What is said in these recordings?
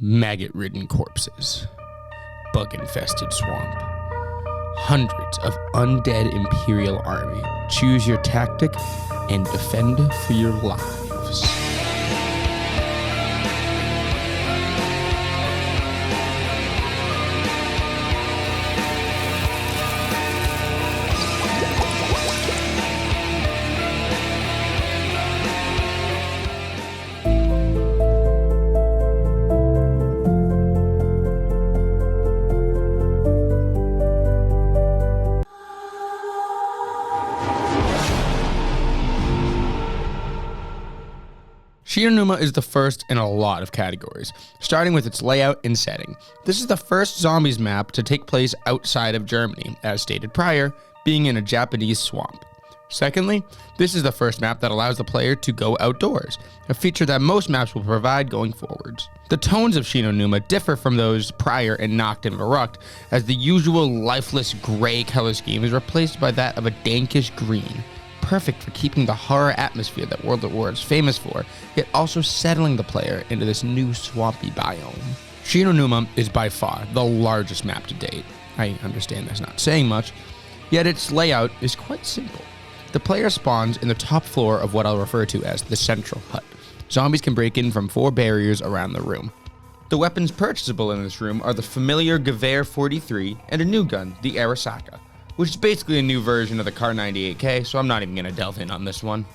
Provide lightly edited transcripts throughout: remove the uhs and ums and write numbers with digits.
maggot-ridden corpses, bug-infested swamp, hundreds of undead Imperial army. Choose your tactic and defend for your lives. Shi No Numa is the first in a lot of categories, starting with its layout and setting. This is the first zombies map to take place outside of Germany, as stated prior, being in a Japanese swamp. Secondly, this is the first map that allows the player to go outdoors, a feature that most maps will provide going forwards. The tones of Shi No Numa differ from those prior in Nacht and Verrückt, as the usual lifeless gray color scheme is replaced by that of a dankish green. Perfect for keeping the horror atmosphere that World at War is famous for, yet also settling the player into this new swampy biome. Shi No Numa is by far the largest map to date. I understand that's not saying much, yet its layout is quite simple. The player spawns in the top floor of what I'll refer to as the central hut. Zombies can break in from 4 barriers around the room. The weapons purchasable in this room are the familiar Gewehr 43 and a new gun, the Arasaka, which is basically a new version of the Kar 98K, so I'm not even going to delve in on this one.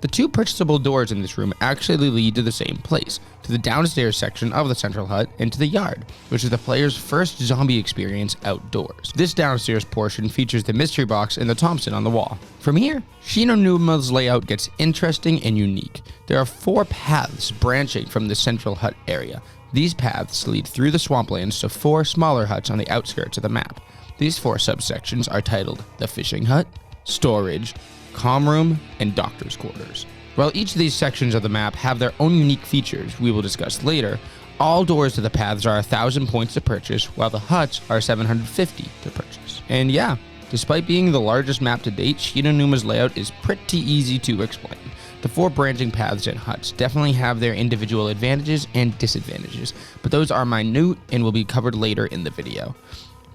The 2 purchasable doors in this room actually lead to the same place, to the downstairs section of the central hut and to the yard, which is the player's first zombie experience outdoors. This downstairs portion features the mystery box and the Thompson on the wall. From here, Shi No Numa's layout gets interesting and unique. There are 4 paths branching from the central hut area. These paths lead through the swamplands to 4 smaller huts on the outskirts of the map. These 4 subsections are titled the Fishing Hut, Storage, Comm Room, and Doctor's Quarters. While each of these sections of the map have their own unique features we will discuss later, all doors to the paths are 1,000 points to purchase, while the huts are 750 to purchase. And yeah, despite being the largest map to date, Shi No Numa's layout is pretty easy to explain. The 4 branching paths and huts definitely have their individual advantages and disadvantages, but those are minute and will be covered later in the video.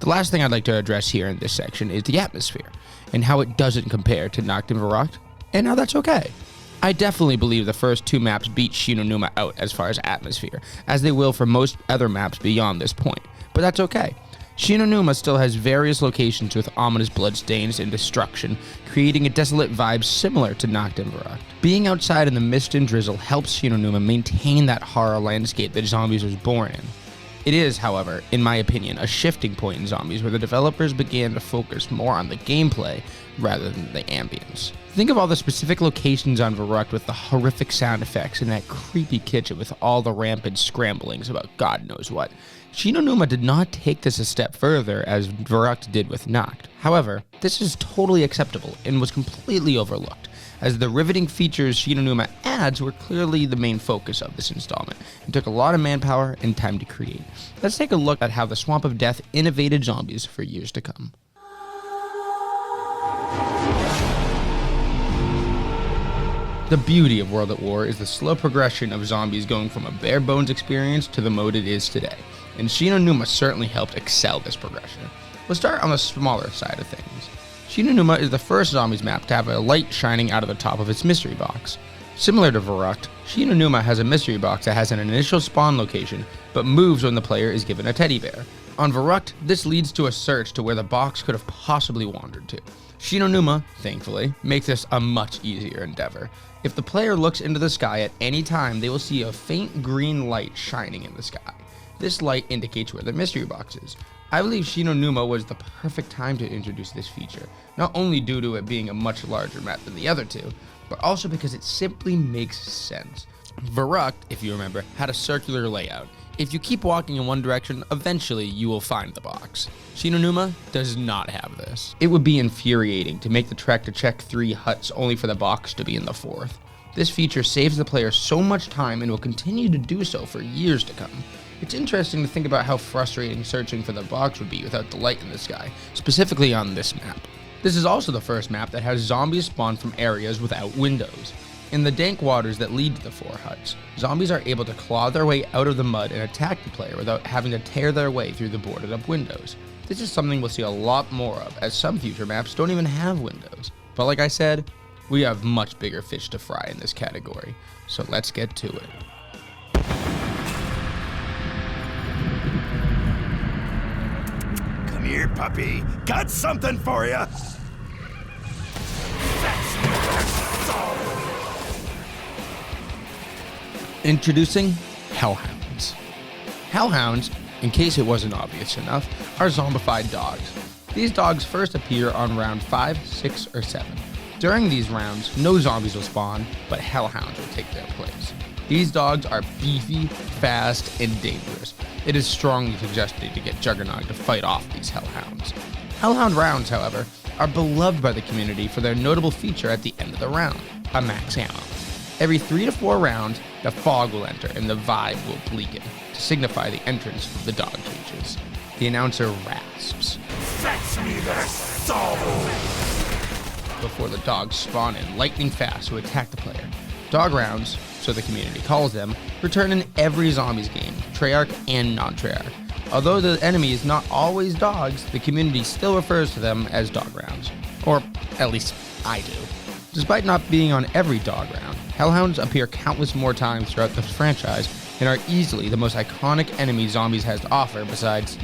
The last thing I'd like to address here in this section is the atmosphere, and how it doesn't compare to Nacht and Verrückt, and how that's okay. I definitely believe the first 2 maps beat Shi No Numa out as far as atmosphere, as they will for most other maps beyond this point, but that's okay. Shi No Numa still has various locations with ominous bloodstains and destruction, creating a desolate vibe similar to Nacht and Verrückt. Being outside in the mist and drizzle helps Shi No Numa maintain that horror landscape that Zombies was born in. It is, however, in my opinion, a shifting point in Zombies where the developers began to focus more on the gameplay rather than the ambience. Think of all the specific locations on Verrückt with the horrific sound effects and that creepy kitchen with all the rampant scramblings about God knows what. Shi No Numa did not take this a step further as Verrückt did with Nacht. However, this is totally acceptable and was completely overlooked, as the riveting features Shi No Numa adds were clearly the main focus of this installment, and took a lot of manpower and time to create. Let's take a look at how the Swamp of Death innovated Zombies for years to come. The beauty of World at War is the slow progression of Zombies going from a bare-bones experience to the mode it is today, and Shi No Numa certainly helped excel this progression. We'll start on the smaller side of things. Shi No Numa is the first Zombies map to have a light shining out of the top of its mystery box. Similar to Verrückt, Shi No Numa has a mystery box that has an initial spawn location, but moves when the player is given a teddy bear. On Verrückt, this leads to a search to where the box could have possibly wandered to. Shi No Numa, thankfully, makes this a much easier endeavor. If the player looks into the sky at any time, they will see a faint green light shining in the sky. This light indicates where the mystery box is. I believe Shi No Numa was the perfect time to introduce this feature, not only due to it being a much larger map than the other 2, but also because it simply makes sense. Verrückt, if you remember, had a circular layout. If you keep walking in one direction, eventually you will find the box. Shi No Numa does not have this. It would be infuriating to make the trek to check 3 huts only for the box to be in the 4th. This feature saves the player so much time and will continue to do so for years to come. It's interesting to think about how frustrating searching for the box would be without the light in the sky, specifically on this map. This is also the first map that has zombies spawn from areas without windows. In the dank waters that lead to the 4 huts, zombies are able to claw their way out of the mud and attack the player without having to tear their way through the boarded up windows. This is something we'll see a lot more of, as some future maps don't even have windows. But like I said, we have much bigger fish to fry in this category, so let's get to it. Come here, puppy. Got something for you. Introducing hellhounds. Hellhounds, in case it wasn't obvious enough, are zombified dogs. These dogs first appear on round 5, 6, or 7. During these rounds, no zombies will spawn, but hellhounds will take their place. These dogs are beefy, fast, and dangerous. It is strongly suggested to get Juggernog to fight off these hellhounds. Hellhound rounds, however, are beloved by the community for their notable feature at the end of the round, a max ammo. Every 3 to 4 rounds, the fog will enter and the vibe will bleaken to signify the entrance of the dog cages. The announcer rasps, Fetch me their soul! Before the dogs spawn in lightning fast to attack the player. Dog rounds, so the community calls them, return in every zombies game, Treyarch and non-Treyarch. Although the enemy is not always dogs, the community still refers to them as dog rounds. Or at least I do. Despite not being on every dog round, hellhounds appear countless more times throughout the franchise and are easily the most iconic enemy zombies has to offer besides,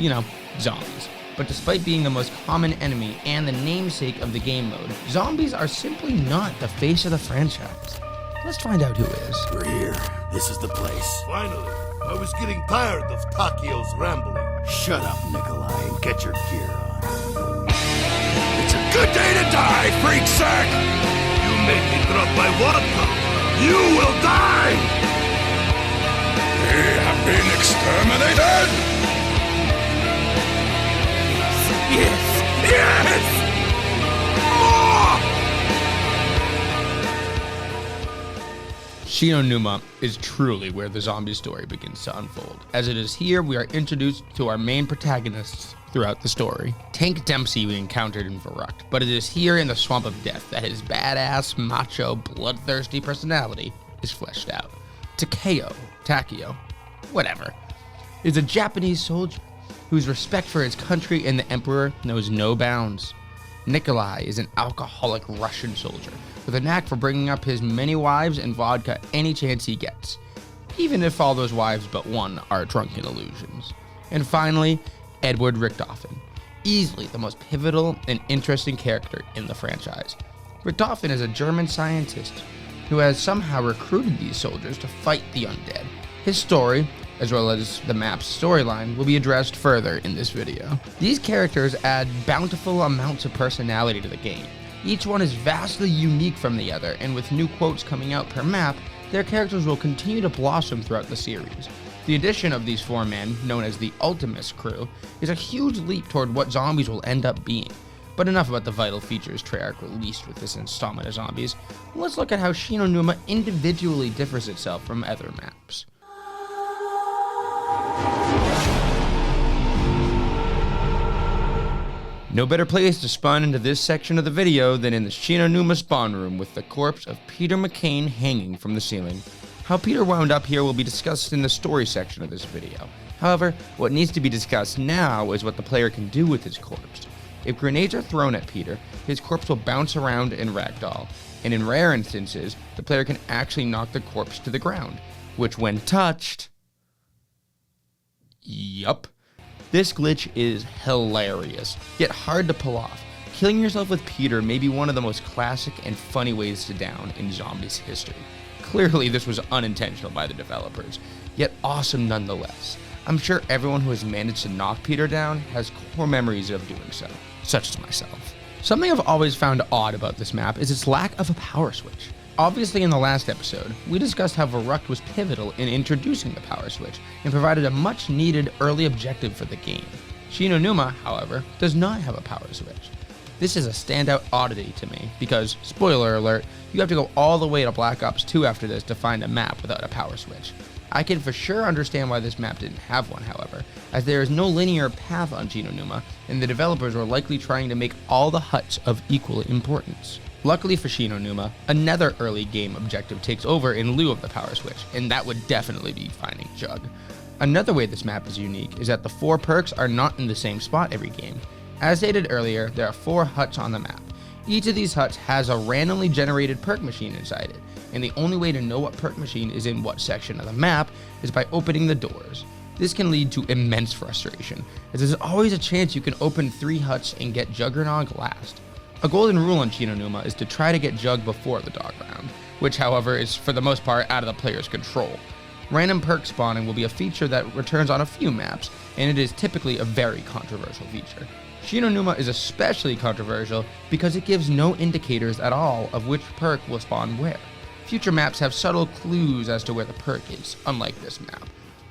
zombies. But despite being the most common enemy and the namesake of the game mode, zombies are simply not the face of the franchise. Let's find out who is. We're here. This is the place. Finally, I was getting tired of Takio's rambling. Shut up, Nikolai, and get your gear on. It's a good day to die, freak sack! You made me drop my vodka. You will die! They have been exterminated! Yes! Yes! Shi No Numa is truly where the zombie story begins to unfold, as it is here we are introduced to our main protagonists throughout the story. Tank Dempsey we encountered in Verrucht, but it is here in the Swamp of Death that his badass, macho, bloodthirsty personality is fleshed out. Takio, whatever, is a Japanese soldier whose respect for his country and the emperor knows no bounds. Nikolai is an alcoholic Russian soldier with a knack for bringing up his many wives and vodka any chance he gets, even if all those wives but one are drunken illusions. And finally, Edward Richtofen, easily the most pivotal and interesting character in the franchise. Richtofen is a German scientist who has somehow recruited these soldiers to fight the undead. His story, as well as the map's storyline, will be addressed further in this video. These characters add bountiful amounts of personality to the game. Each one is vastly unique from the other, and with new quotes coming out per map, their characters will continue to blossom throughout the series. The addition of these 4 men, known as the Ultimus crew, is a huge leap toward what zombies will end up being. But enough about the vital features Treyarch released with this installment of zombies. Let's look at how Shi No Numa individually differs itself from other maps. No better place to spawn into this section of the video than in the Shi No Numa spawn room with the corpse of Peter McCain hanging from the ceiling. How Peter wound up here will be discussed in the story section of this video. However, what needs to be discussed now is what the player can do with his corpse. If grenades are thrown at Peter, his corpse will bounce around and ragdoll, and in rare instances, the player can actually knock the corpse to the ground, which when touched... Yup. This glitch is hilarious, yet hard to pull off. Killing yourself with Peter may be one of the most classic and funny ways to down in zombies history. Clearly this was unintentional by the developers, yet awesome nonetheless. I'm sure everyone who has managed to knock Peter down has core memories of doing so, such as myself. Something I've always found odd about this map is its lack of a power switch. Obviously in the last episode, we discussed how Verrucht was pivotal in introducing the power switch and provided a much needed early objective for the game. Shi No Numa, however, does not have a power switch. This is a standout oddity to me because, spoiler alert, you have to go all the way to Black Ops 2 after this to find a map without a power switch. I can for sure understand why this map didn't have one, however, as there is no linear path on Shi No Numa, and the developers were likely trying to make all the huts of equal importance. Luckily for Shi No Numa, another early game objective takes over in lieu of the power switch, and that would definitely be finding Jug. Another way this map is unique is that the 4 perks are not in the same spot every game. As stated earlier, there are 4 huts on the map. Each of these huts has a randomly generated perk machine inside it, and the only way to know what perk machine is in what section of the map is by opening the doors. This can lead to immense frustration, as there's always a chance you can open 3 huts and get Juggernog last. A golden rule on Shi No Numa is to try to get Jug before the dog round, which however is for the most part out of the player's control. Random perk spawning will be a feature that returns on a few maps, and it is typically a very controversial feature. Shi No Numa is especially controversial because it gives no indicators at all of which perk will spawn where. Future maps have subtle clues as to where the perk is, unlike this map.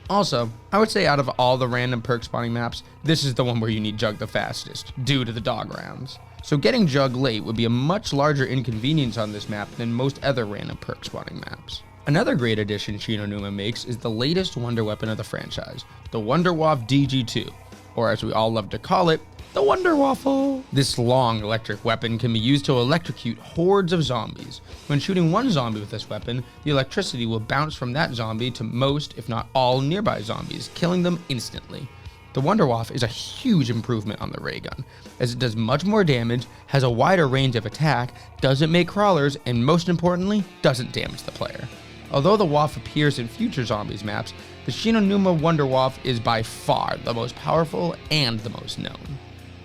Also, I would say out of all the random perk spawning maps, this is the one where you need Jug the fastest, due to the dog rounds. So getting Jug late would be a much larger inconvenience on this map than most other random perk spawning maps. Another great addition Shi No Numa makes is the latest wonder weapon of the franchise, the Wunderwaffe DG2, or as we all love to call it, the Wunderwaffe. This long electric weapon can be used to electrocute hordes of zombies. When shooting one zombie with this weapon, the electricity will bounce from that zombie to most, if not all, nearby zombies, killing them instantly. The Wunderwaffe is a huge improvement on the ray gun, as it does much more damage, has a wider range of attack, doesn't make crawlers, and most importantly, doesn't damage the player. Although the Waffe appears in future zombies maps, the Shi No Numa Wunderwaffe is by far the most powerful and the most known.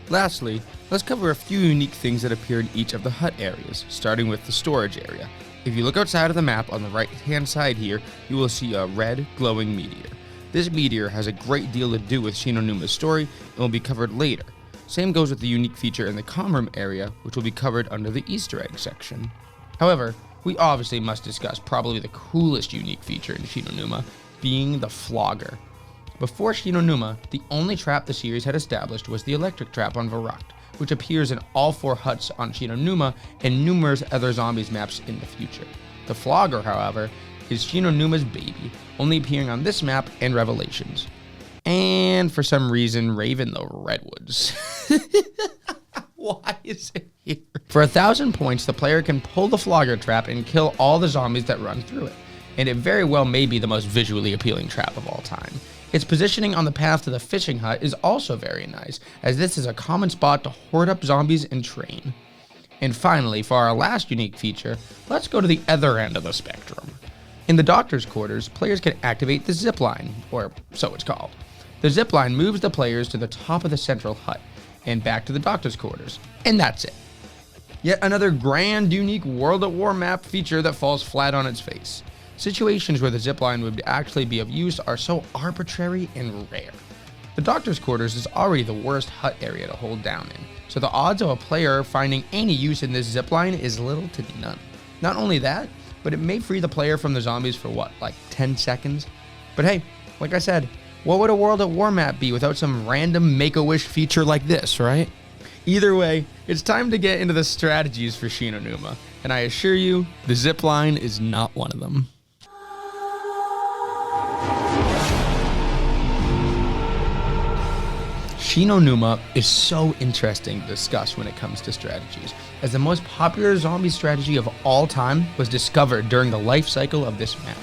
Lastly, let's cover a few unique things that appear in each of the hut areas, starting with the storage area. If you look outside of the map on the right hand side here, you will see a red glowing meteor. This meteor has a great deal to do with Shi No Numa's story and will be covered later. Same goes with the unique feature in the comm room area, which will be covered under the Easter egg section. However, we obviously must discuss probably the coolest unique feature in Shi No Numa, being the flogger. Before Shi No Numa, the only trap the series had established was the electric trap on Verrückt, which appears in all 4 huts on Shi No Numa and numerous other zombies maps in the future. The flogger, however, is Shi No Numa's baby, only appearing on this map and Revelations. And for some reason, Raven the Redwoods. Why is it here? For 1,000 points, the player can pull the flogger trap and kill all the zombies that run through it, and it very well may be the most visually appealing trap of all time. Its positioning on the path to the fishing hut is also very nice, as this is a common spot to hoard up zombies and train. And finally, for our last unique feature, let's go to the other end of the spectrum. In the doctor's quarters, players can activate the zipline, or so it's called. The zipline moves the players to the top of the central hut, and back to the doctor's quarters, and that's it. Yet another grand, unique World at War map feature that falls flat on its face. Situations where the zipline would actually be of use are so arbitrary and rare. The doctor's quarters is already the worst hut area to hold down in, so the odds of a player finding any use in this zipline is little to none. Not only that, but it may free the player from the zombies for what, like 10 seconds? But hey, like I said, what would a World at War map be without some random Make-A-Wish feature like this, right? Either way, it's time to get into the strategies for Shi No Numa, and I assure you, the zipline is not one of them. Shi No Numa is so interesting to discuss when it comes to strategies, as the most popular zombie strategy of all time was discovered during the life cycle of this map.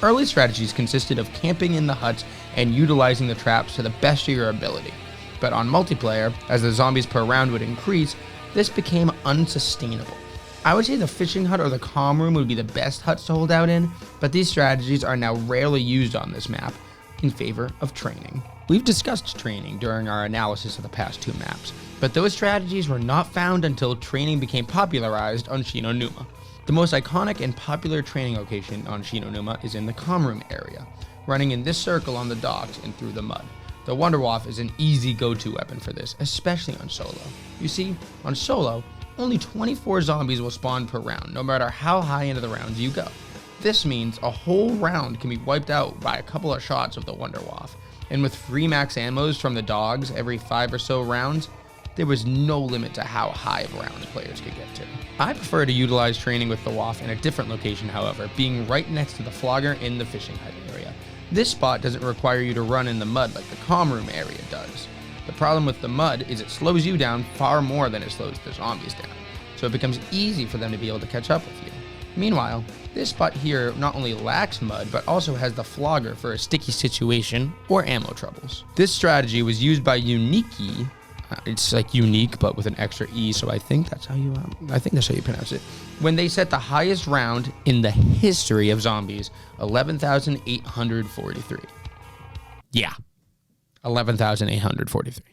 Early strategies consisted of camping in the huts and utilizing the traps to the best of your ability. But on multiplayer, as the zombies per round would increase, this became unsustainable. I would say the fishing hut or the comm room would be the best huts to hold out in, but these strategies are now rarely used on this map in favor of training. We've discussed training during our analysis of the past 2 maps, but those strategies were not found until training became popularized on Shi No Numa. The most iconic and popular training location on Shi No Numa is in the comm room area, running in this circle on the docks and through the mud. The Wunderwaffe is an easy go-to weapon for this, especially on solo. You see, on solo, only 24 zombies will spawn per round, no matter how high into the rounds you go. This means a whole round can be wiped out by a couple of shots of the Wunderwaffe, and with free max ammos from the dogs every 5 or so rounds, there was no limit to how high of rounds players could get to. I prefer to utilize training with the Waffe in a different location, however, being right next to the flogger in the fishing hut area. This spot doesn't require you to run in the mud like the comm room area does. The problem with the mud is it slows you down far more than it slows the zombies down. so it becomes easy for them to be able to catch up with you. Meanwhile, this spot here not only lacks mud, but also has the flogger for a sticky situation or ammo troubles. This strategy was used by Uniki. It's like unique, but with an extra E, so I think that's how you pronounce it. When they set the highest round in the history of zombies, 11,843. Yeah, 11,843.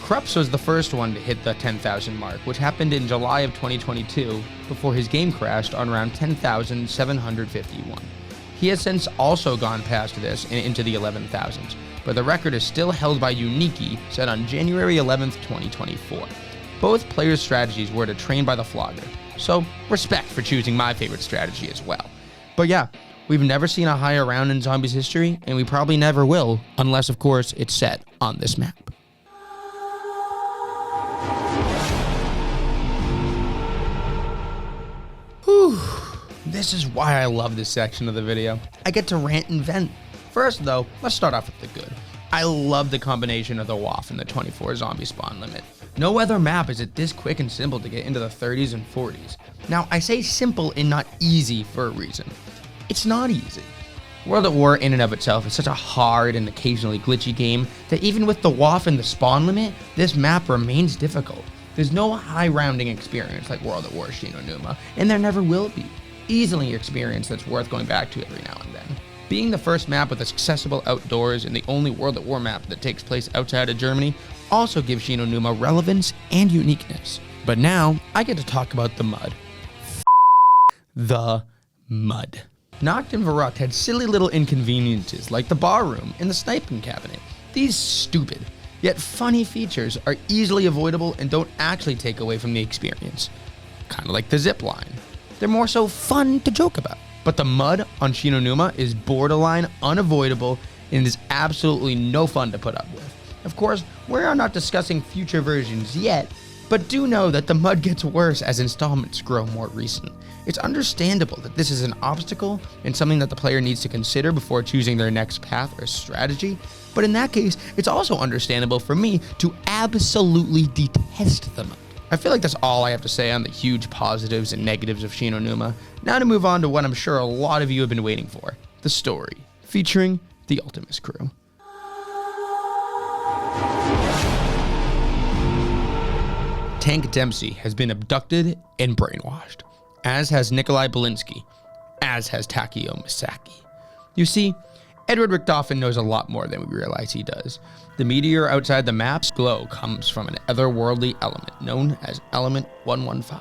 Krups was the first one to hit the 10,000 mark, which happened in July of 2022 before his game crashed on around 10,751. He has since also gone past this and into the 11,000s, but the record is still held by Uniki, set on January 11th, 2024. Both players' strategies were to train by the flogger, so respect for choosing my favorite strategy as well. But yeah, we've never seen a higher round in Zombies history, and we probably never will, unless of course it's set on this map. Whew. This is why I love this section of the video. I get to rant and vent. First though, let's start off with the good. I love the combination of the Waffe and the 24 zombie spawn limit. No other map is it this quick and simple to get into the 30s and 40s. Now, I say simple and not easy for a reason. It's not easy. World at War in and of itself is such a hard and occasionally glitchy game that even with the Waffe and the spawn limit, this map remains difficult. There's no high rounding experience like World at War Shi No Numa, and there never will be. Easily an experience that's worth going back to every now and then. Being the first map with accessible outdoors and the only World at War map that takes place outside of Germany also gives Shi No Numa relevance and uniqueness. But now, I get to talk about the mud. The mud. Nacht and Verrückt had silly little inconveniences like the bar room and the sniping cabinet. These stupid, yet funny features are easily avoidable and don't actually take away from the experience. Kind of like the zip line. They're more so fun to joke about. But the mud on Shi No Numa is borderline unavoidable and is absolutely no fun to put up with. Of course, we are not discussing future versions yet, but do know that the mud gets worse as installments grow more recent. It's understandable that this is an obstacle and something that the player needs to consider before choosing their next path or strategy, but in that case, it's also understandable for me to absolutely detest the mud. I feel like that's all I have to say on the huge positives and negatives of Shi No Numa. Now to move on to what I'm sure a lot of you have been waiting for, the story, featuring the Ultimus crew. Tank Dempsey has been abducted and brainwashed, as has Nikolai Belinsky, as has Takeo Misaki. You see, Edward Richtofen knows a lot more than we realize he does. The meteor outside the map's glow comes from an otherworldly element known as Element 115.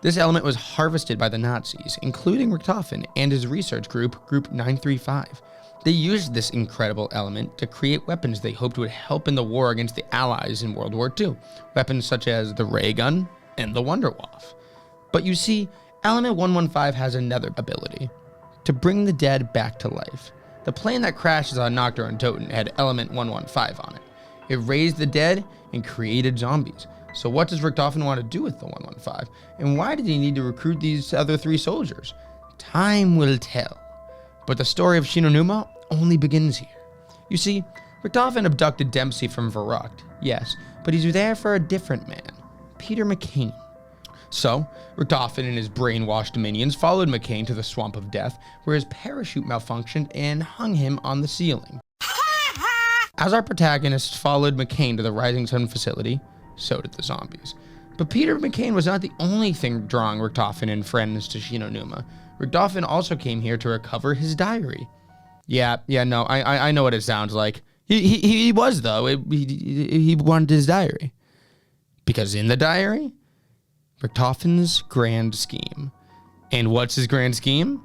This element was harvested by the Nazis, including Richtofen and his research group, Group 935. They used this incredible element to create weapons they hoped would help in the war against the Allies in World War II, weapons such as the ray gun and the Wunderwaffe. But you see, Element 115 has another ability, to bring the dead back to life. The plane that crashes on Nocturne and Toten had Element 115 on it. It raised the dead and created zombies. So what does Richtofen want to do with the 115? And why did he need to recruit these other 3 soldiers? Time will tell. But the story of Shi No Numa only begins here. You see, Richtofen abducted Dempsey from Verrückt, yes, but he's there for a different man, Peter McCain. So, Richtofen and his brainwashed minions followed McCain to the Swamp of Death, where his parachute malfunctioned and hung him on the ceiling. As our protagonists followed McCain to the Rising Sun facility, so did the zombies. But Peter McCain was not the only thing drawing Richtofen and friends to Shi No Numa. Richtofen also came here to recover his diary. I know what it sounds like. He was, though. He wanted his diary. Because in the diary, Richtofen's grand scheme. And what's his grand scheme?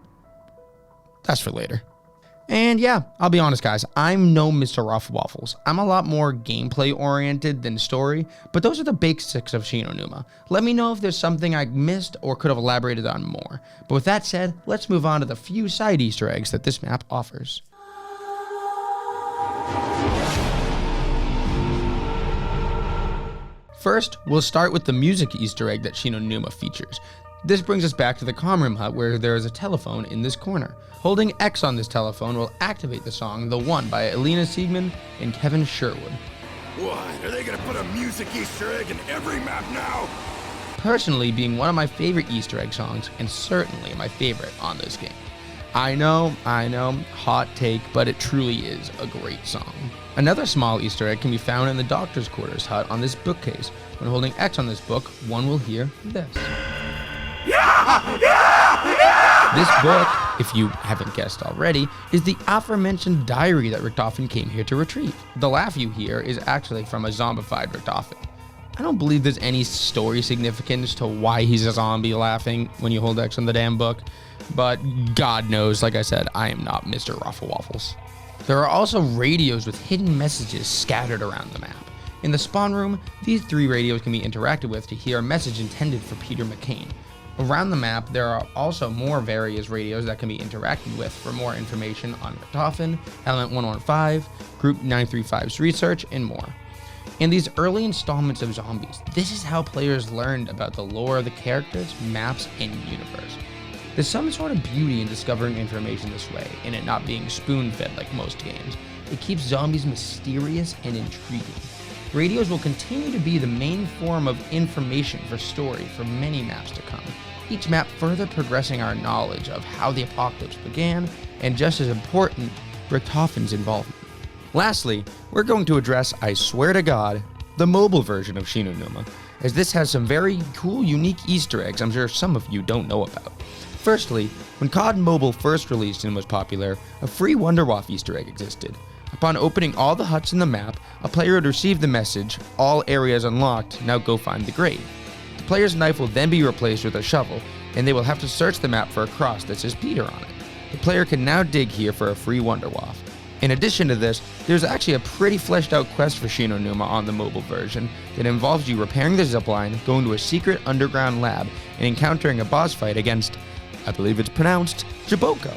That's for later. And yeah, I'll be honest, guys, I'm no Mr. Rough Waffles. I'm a lot more gameplay oriented than story, but those are the basics of Shi No Numa. Let me know if there's something I missed or could have elaborated on more. But with that said, let's move on to the few side Easter eggs that this map offers. First, we'll start with the music Easter egg that Shi No Numa features. This brings us back to the comm room hut where there is a telephone in this corner. Holding X on this telephone will activate the song The One by Alina Siegman and Kevin Sherwood. What? Are they gonna put a music Easter egg in every map now? personally being one of my favorite Easter egg songs and certainly my favorite on this game. I know, hot take, but it truly is a great song. Another small Easter egg can be found in the Doctor's Quarters hut on this bookcase. When holding X on this book, one will hear this. This book, if you haven't guessed already, is the aforementioned diary that Richtofen came here to retrieve. The laugh you hear is actually from a zombified Richtofen. I don't believe there's any story significance to why he's a zombie laughing when you hold X on the damn book, but God knows, like I said, I am not Mr. Waffles. There are also radios with hidden messages scattered around the map. In the spawn room, these 3 radios can be interacted with to hear a message intended for Peter McCain. Around the map, there are also more various radios that can be interacted with for more information on Richtofen, Element 115, Group 935's research, and more. In these early installments of Zombies, this is how players learned about the lore of the characters, maps, and universe. There's some sort of beauty in discovering information this way, and it not being spoon-fed like most games. It keeps Zombies mysterious and intriguing. Radios will continue to be the main form of information for story for many maps to come, each map further progressing our knowledge of how the apocalypse began, and just as important, Richtofen's involvement. Lastly, we're going to address, I swear to God, the mobile version of Shi No Numa, as this has some very cool, unique Easter eggs I'm sure some of you don't know about. Firstly, when COD Mobile first released and was popular, a free Wunderwaffe Easter egg existed. Upon opening all the huts in the map, a player would receive the message, "All areas unlocked, now go find the grave." The player's knife will then be replaced with a shovel, and they will have to search the map for a cross that says Peter on it. The player can now dig here for a free Wunderwaffe. In addition to this, there's actually a pretty fleshed out quest for Shi No Numa on the mobile version that involves you repairing the zipline, going to a secret underground lab, and encountering a boss fight against, I believe it's pronounced, Jaboko.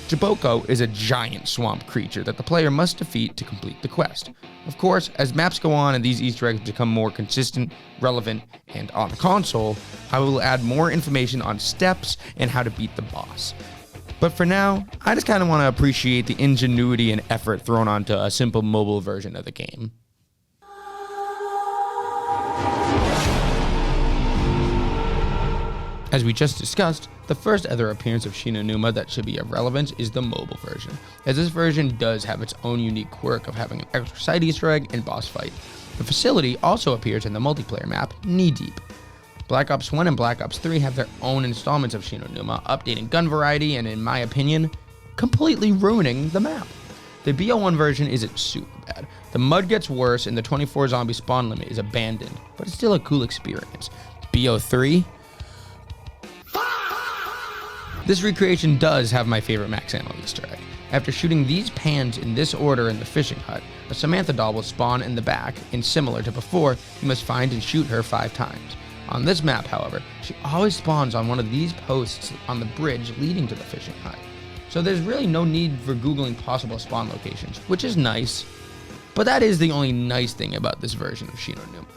Jaboko is a giant swamp creature that the player must defeat to complete the quest. Of course, as maps go on and these Easter eggs become more consistent, relevant, and on the console, I will add more information on steps and how to beat the boss. But for now, I just kind of want to appreciate the ingenuity and effort thrown onto a simple mobile version of the game. As we just discussed, the first other appearance of Shi No Numa that should be of relevance is the mobile version, as this version does have its own unique quirk of having an extra side Easter egg and boss fight. The facility also appears in the multiplayer map, Knee Deep. Black Ops 1 and Black Ops 3 have their own installments of Shi No Numa, updating gun variety and, in my opinion, completely ruining the map. The BO1 version isn't super bad. The mud gets worse and the 24 zombie spawn limit is abandoned, but it's still a cool experience. BO3? This recreation does have my favorite max ammo Easter egg. After shooting these pans in this order in the fishing hut, a Samantha doll will spawn in the back, and similar to before, you must find and shoot her 5 times. On this map, however, she always spawns on one of these posts on the bridge leading to the fishing hut. So there's really no need for Googling possible spawn locations, which is nice. But that is the only nice thing about this version of Shi No Numa.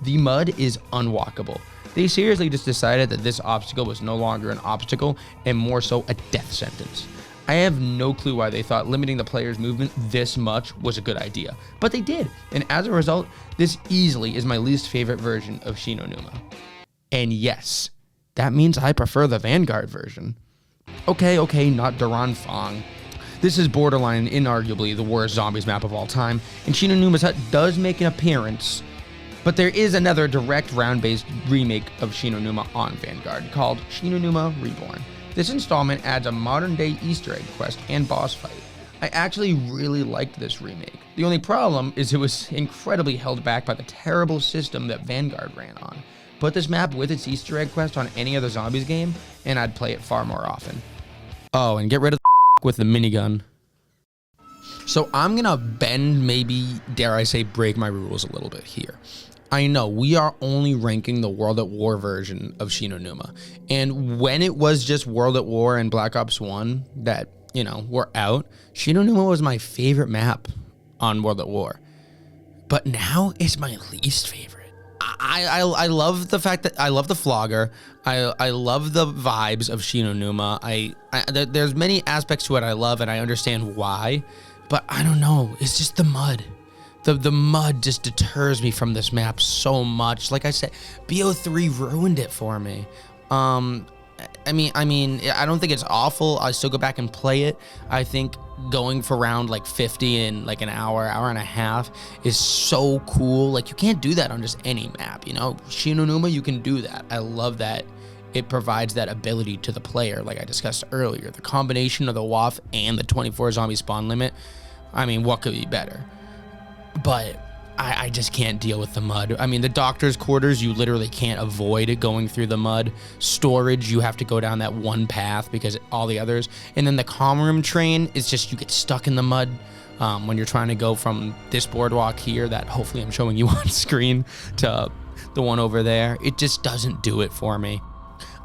The mud is unwalkable. They seriously just decided that this obstacle was no longer an obstacle and more so a death sentence. I have no clue why they thought limiting the player's movement this much was a good idea, but they did, and as a result, this easily is my least favorite version of Shi No Numa. And yes, that means I prefer the Vanguard version. Okay, not Duran Fong. This is borderline inarguably the worst zombies map of all time, and Shi No Numa's hut does make an appearance, but there is another direct round-based remake of Shi No Numa on Vanguard called Shi No Numa Reborn. This installment adds a modern-day Easter egg quest and boss fight. I actually really liked this remake. The only problem is it was incredibly held back by the terrible system that Vanguard ran on. Put this map with its Easter egg quest on any other zombies game, and I'd play it far more often. Oh, and get rid of the with the minigun. So I'm gonna bend, maybe, dare I say, break my rules a little bit here. I know we are only ranking the World at War version of Shi No Numa, and when it was just World at War and Black Ops 1 that, were out, Shi No Numa was my favorite map on World at War. But now it's my least favorite. I love the fact that I love the flogger. I love the vibes of Shi No Numa. There's many aspects to it I love, and I understand why, but I don't know. It's just the mud. The mud just deters me from this map so much. Like I said, BO3 ruined it for me. I mean, I don't think it's awful. I still go back and play it. I think going for round like 50 in like an hour and a half is so cool. Like, you can't do that on just any map, you know? Shi No Numa, you can do that. I love that it provides that ability to the player, like I discussed earlier. The combination of the Waffe and the 24 zombie spawn limit, I mean, what could be better? But I just can't deal with the mud. I mean, the doctor's quarters, you literally can't avoid going through the mud. Storage, you have to go down that one path because all the others. And then the comm room train is just, you get stuck in the mud when you're trying to go from this boardwalk here that hopefully I'm showing you on screen to the one over there. It just doesn't do it for me.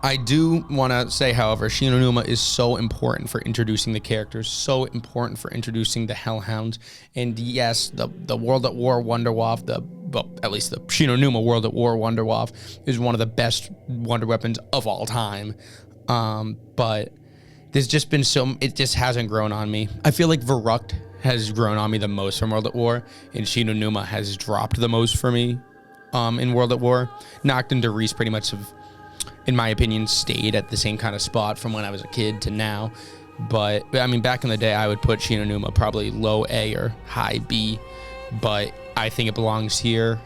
I do want to say, however, Shi No Numa is so important for introducing the characters, so important for introducing the Hellhounds. And yes, the World at War Wunderwaffe, at least the Shi No Numa World at War Wunderwaffe is one of the best wonder weapons of all time. But there's just been it just hasn't grown on me. I feel like Verrucht has grown on me the most from World at War, and Shi No Numa has dropped the most for me in World at War. Noct and Derice pretty much have, in my opinion, stayed at the same kind of spot from when I was a kid to now. But I mean, back in the day, I would put Shi No Numa probably low A or high B, but I think it belongs here.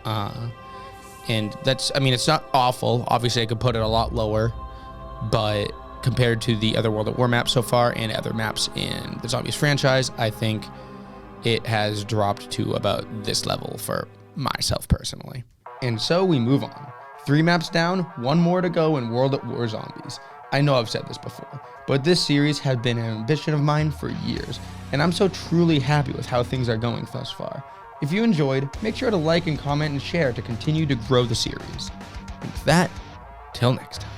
And that's, I mean, it's not awful. Obviously, I could put it a lot lower, but compared to the other World at War maps so far and other maps in the Zombies franchise, I think it has dropped to about this level for myself personally. And so we move on. 3 maps down, 1 more to go in World at War Zombies. I know I've said this before, but this series has been an ambition of mine for years, and I'm so truly happy with how things are going thus far. If you enjoyed, make sure to like and comment and share to continue to grow the series. And with that, till next time.